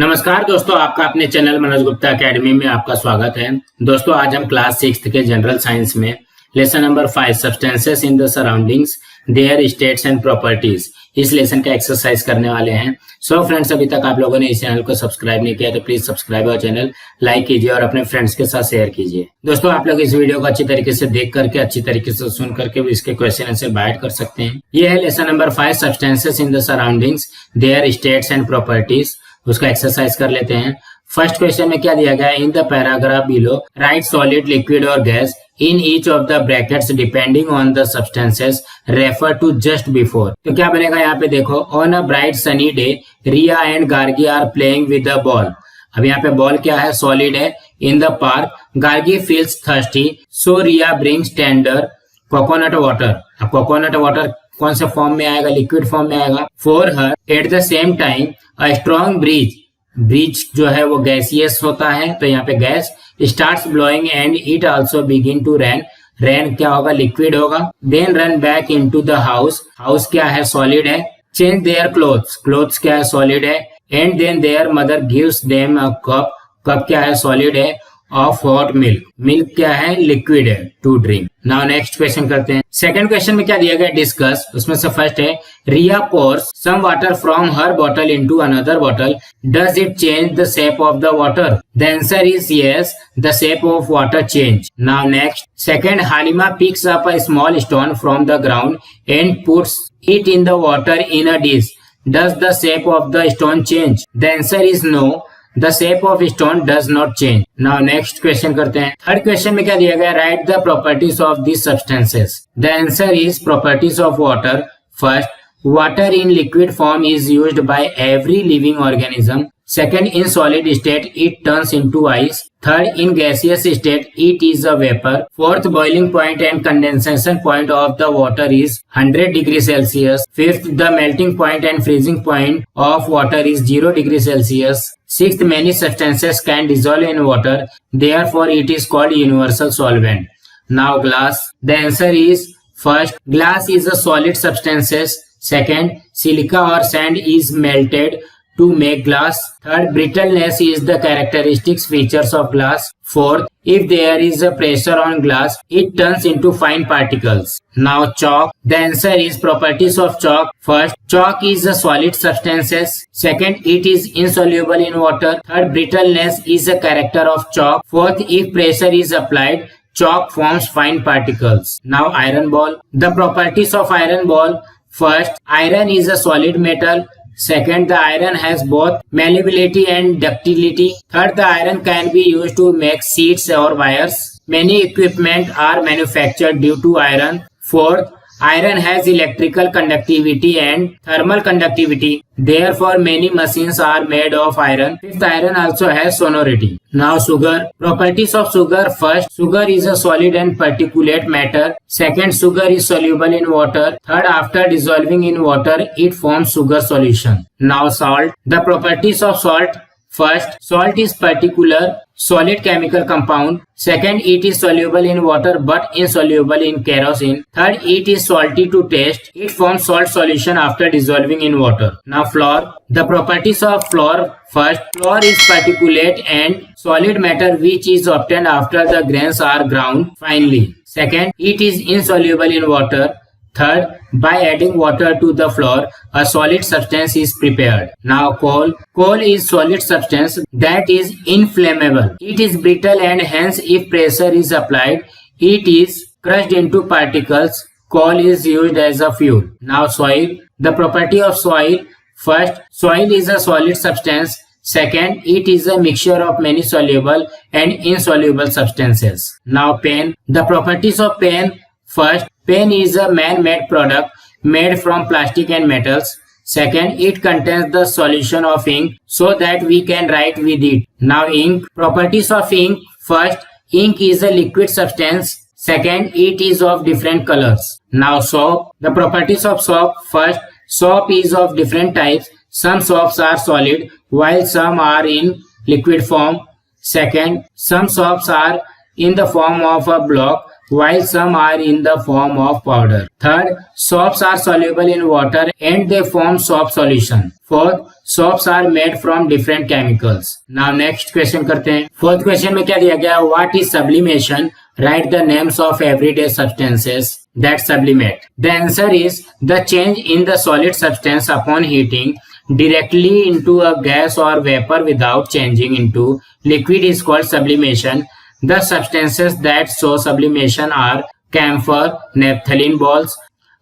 नमस्कार दोस्तों, आपका अपने चैनल मनोज गुप्ता एकेडमी में आपका स्वागत है। दोस्तों, आज हम क्लास 6 के जनरल साइंस में lesson number 5 substances in the surroundings their states and properties इस लेसन का एक्सरसाइज करने वाले हैं। सो फ्रेंड्स, अभी तक आप लोगों ने इस चैनल को सब्सक्राइब नहीं किया तो प्लीज सब्सक्राइब और चैनल लाइक कीजिए और अपने फ्रेंड्स के साथ शेयर कीजिए। दोस्तों, आप लोग इस वीडियो को अच्छी तरीके से देख करके अच्छी तरीके से सुन करके इसके क्वेश्चन आंसर बाइट कर सकते हैं। ये है lesson number 5 substances in the surroundings their states and properties. उसका एक्सरसाइज कर लेते हैं। फर्स्ट क्वेश्चन में क्या दिया गया है? In the paragraph below write solid, liquid और gas in each of the brackets depending on the substances refer to just before. तो क्या बनेगा यहाँ पे देखो, on a bright sunny day Riya and Gargi are playing with the ball. अब यहाँ पे बॉल क्या है? सॉलिड है। In the park Gargi feels thirsty so Riya brings tender coconut water. अब कोकोनट वाटर कौन से फॉर्म में आएगा? लिक्विड फॉर्म में आएगा। For her at the same time a strong breeze जो है वो गैसियस होता है, तो यहाँ पे gas starts blowing and it also begin to rain. Rain क्या होगा? लिक्विड होगा। Then run back into the house. House क्या है? सॉलिड है। Change their clothes. क्लोथ्स क्या है? सॉलिड है। And then their mother gives them a cup. Cup क्या है? सॉलिड है। Of hot milk. मिल्क क्या है? लिक्विड है, to drink. Now next question करते हैं। सेकंड क्वेश्चन में क्या दिया गया? डिस्कस। उसमें से फर्स्ट है, Riya pours some water from her bottle into another bottle, does it change the shape of the water? The answer is yes, the shape of water change. Now next, second, Halima picks up a small stone from the ground and puts it in the water in a dish, does the shape of the stone change? The answer is no, the shape of stone does not change. Now next question करते हैं। Third question में क्या दिया गया? write the properties of these substances. The answer is properties of water. First, water in liquid form is used by every living organism. Second, in solid state it turns into ice. Third, in gaseous state it is a vapor. Fourth, boiling point and condensation point of the water is 100 degrees Celsius. Fifth, the melting point and freezing point of water is 0 degrees Celsius. Sixth, many substances can dissolve in water, therefore it is called universal solvent. Now glass. The answer is first, glass is a solid substances. Second, silica or sand is melted to make glass. Third, brittleness is the characteristics features of glass. Fourth, if there is a pressure on glass, it turns into fine particles. Now chalk. The answer is properties of chalk. First, chalk is a solid substances. Second, it is insoluble in water. Third, brittleness is a character of chalk. Fourth, if pressure is applied, chalk forms fine particles. Now iron ball. The properties of iron ball. First, iron is a solid metal. Second, the iron has both malleability and ductility. Third, the iron can be used to make sheets or wires. Many equipment are manufactured due to iron. Fourth, iron has electrical conductivity and thermal conductivity. Therefore, many machines are made of iron. Fifth, iron also has sonority. Now sugar. Properties of sugar. First, sugar is a solid and particulate matter. Second, sugar is soluble in water. Third, after dissolving in water, it forms sugar solution. Now salt. The properties of salt. First, salt is particular solid chemical compound. Second, it is soluble in water but insoluble in kerosene. Third, it is salty to taste. It forms salt solution after dissolving in water. Now flour. The properties of flour. First, flour is particulate and solid matter which is obtained after the grains are ground finely. Second, it is insoluble in water. Third, by adding water to the flour, a solid substance is prepared. Now coal. Coal is solid substance that is inflammable. It is brittle and hence if pressure is applied, it is crushed into particles. Coal is used as a fuel. Now soil. The property of soil. First, soil is a solid substance. Second, it is a mixture of many soluble and insoluble substances. Now pen. The properties of pen. First, pen is a man-made product made from plastic and metals. Second, it contains the solution of ink so that we can write with it. Now ink. Properties of ink. First, ink is a liquid substance. Second, it is of different colors. Now soap. The properties of soap. First, soap is of different types. Some soaps are solid while some are in liquid form. Second, some soaps are in the form of a block while some are in the form of powder. Third, soaps are soluble in water and they form soap solution. Fourth, soaps are made from different chemicals. Now next question करते हैं. Fourth question में क्या दिया गया? What is sublimation? Write the names of everyday substances that sublimate. The answer is the change in the solid substance upon heating directly into a gas or vapor without changing into liquid is called sublimation. The substances that show sublimation are camphor, naphthalene balls,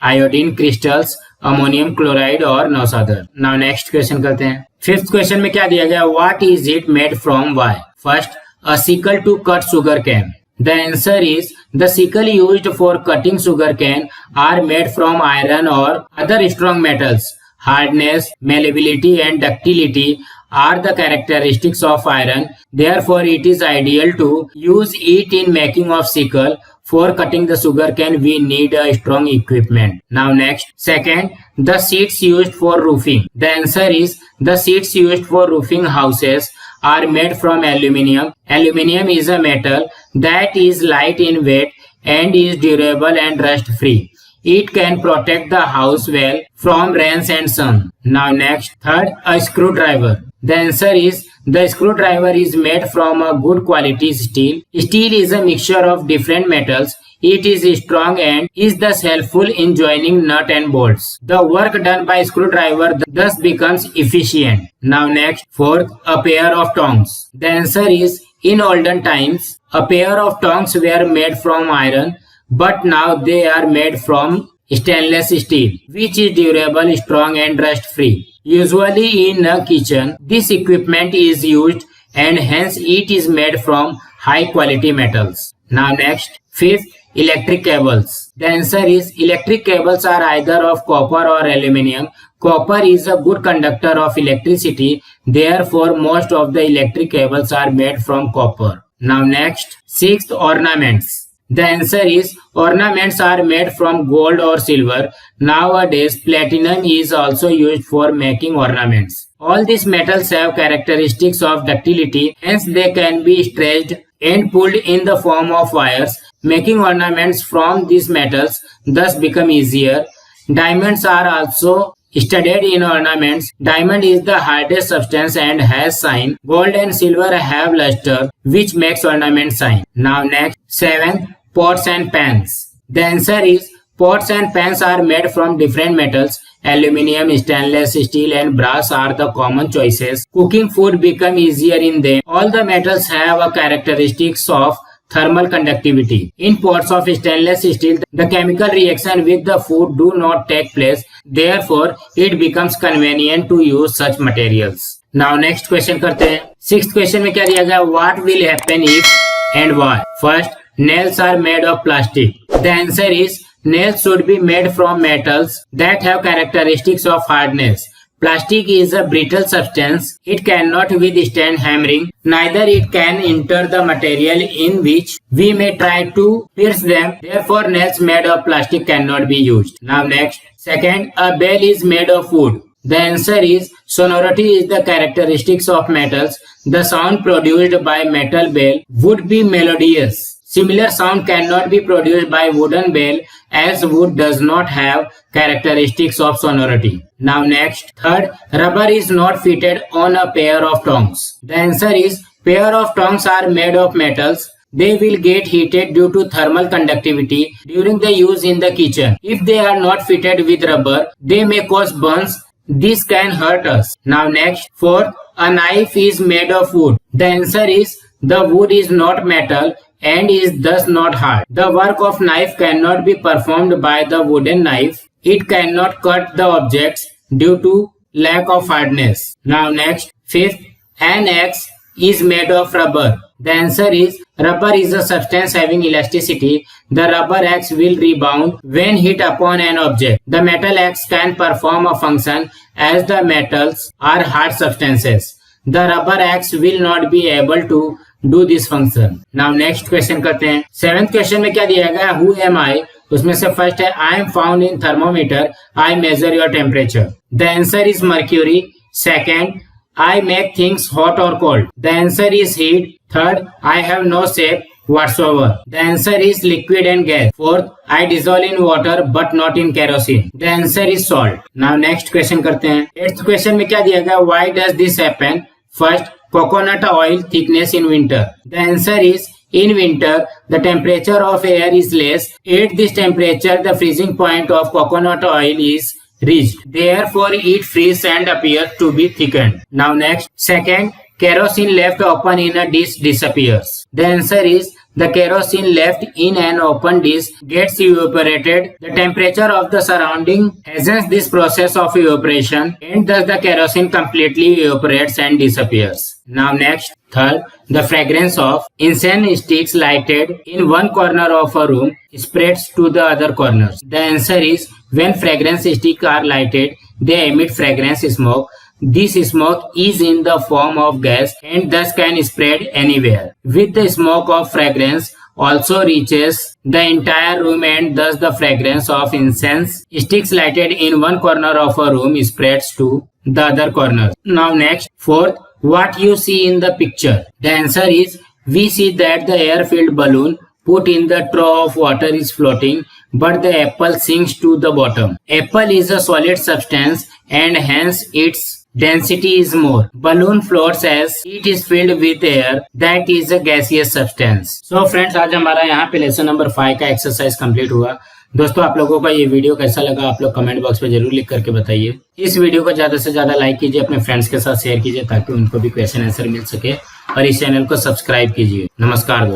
iodine crystals, ammonium chloride और no other. Now next question करते हैं. Fifth question में क्या दिया गया? What is it made from? Why? First, a sickle to cut sugar cane. The answer is the sickle used for cutting sugar cane are made from iron or other strong metals. Hardness, malleability and ductility are the characteristics of iron. Therefore, it is ideal to use it in making of sickle. For cutting the sugar cane, we need a strong equipment. Now next, second, the sheets used for roofing. The answer is the sheets used for roofing houses are made from aluminium. Aluminium is a metal that is light in weight and is durable and rust free. It can protect the house well from rains and sun. Now next, third, a screwdriver. The answer is the screwdriver is made from a good quality steel. Steel is a mixture of different metals. It is strong and is thus helpful in joining nut and bolts. The work done by screwdriver thus becomes efficient. Now next, fourth, a pair of tongs. The answer is in olden times, a pair of tongs were made from iron, but now they are made from stainless steel, which is durable, strong and rust free. Usually in a kitchen, this equipment is used and hence it is made from high quality metals. Now next, fifth, electric cables. The answer is electric cables are either of copper or aluminium. Copper is a good conductor of electricity. Therefore, most of the electric cables are made from copper. Now next, sixth, ornaments. The answer is ornaments are made from gold or silver. Nowadays, platinum is also used for making ornaments. All these metals have characteristics of ductility, hence they can be stretched and pulled in the form of wires. Making ornaments from these metals thus become easier. Diamonds are also studied in ornaments. Diamond is the hardest substance and has shine. Gold and silver have luster, which makes ornaments shine. Now next, seventh, pots and pans. The answer is pots and pans are made from different metals. Aluminium, stainless steel and brass are the common choices. Cooking food become easier in them. All the metals have a characteristics of thermal conductivity. In pots of stainless steel, the chemical reaction with the food do not take place. Therefore, it becomes convenient to use such materials. Now next question करते हैं. Sixth question में क्या दिया गया? What will happen if and why? First, nails are made of plastic. The answer is nails should be made from metals that have characteristics of hardness. Plastic is a brittle substance. It cannot withstand hammering. Neither it can enter the material in which we may try to pierce them. Therefore, nails made of plastic cannot be used. Now next. Second, a bell is made of wood. The answer is sonority is the characteristics of metals. The sound produced by metal bell would be melodious. Similar sound cannot be produced by wooden bell as wood does not have characteristics of sonority. Now next, third, rubber is not fitted on a pair of tongs. The answer is pair of tongs are made of metals. They will get heated due to thermal conductivity during the use in the kitchen. If they are not fitted with rubber, they may cause burns. This can hurt us. Now next, fourth, a knife is made of wood. The answer is the wood is not metal and is thus not hard. The work of knife cannot be performed by the wooden knife. It cannot cut the objects due to lack of hardness. Now next, fifth, an axe is made of rubber. The answer is rubber is a substance having elasticity. The rubber axe will rebound when hit upon an object. The metal axe can perform a function as the metals are hard substances. The rubber axe will not be able to do this function. Now next question करते हैं. Seventh question में क्या दिया गया? Who am I? उसमें से first है I am found in thermometer. I measure your temperature. The answer is mercury. Second, I make things hot or cold. The answer is heat. Third, I have no shape. whatsoever? The answer is liquid and gas. Fourth, I dissolve in water but not in kerosene. The answer is salt. Now next question करते हैं. 8th question में क्या दिया गया? Why does this happen? First, coconut oil thickness in winter. The answer is in winter the temperature of air is less. At this temperature the freezing point of coconut oil is reached. Therefore it freezes and appears to be thickened. Now next. Second, kerosene left open in a dish disappears. The answer is the kerosene left in an open dish gets evaporated. The temperature of the surrounding hastens this process of evaporation and thus the kerosene completely evaporates and disappears. Now next. Third, the fragrance of incense sticks lighted in one corner of a room spreads to the other corners. The answer is when fragrance sticks are lighted, they emit fragrance smoke. This smoke is in the form of gas and thus can spread anywhere. With the smoke of fragrance also reaches the entire room and thus the fragrance of incense sticks lighted in one corner of a room spreads to the other corner. Now next. Fourth, what you see in the picture? The answer is we see that the air-filled balloon put in the trough of water is floating, but the apple sinks to the bottom. Apple is a solid substance and hence its density is more. Balloon floats as it is filled with air that is a gaseous substance. So friends, आज हमारा यहाँ पे lesson number 5 का exercise complete हुआ. दोस्तों आप लोगों का ये वीडियो कैसा लगा आप लोग कमेंट बॉक्स में जरूर लिख करके बताइए. इस वीडियो को ज्यादा से ज्यादा लाइक कीजिए, अपने फ्रेंड्स के साथ शेयर कीजिए ताकि उनको भी क्वेश्चन आंसर मिल सके और इस चैनल को सब्सक्राइब कीजिए. नमस्कार दोस्तों.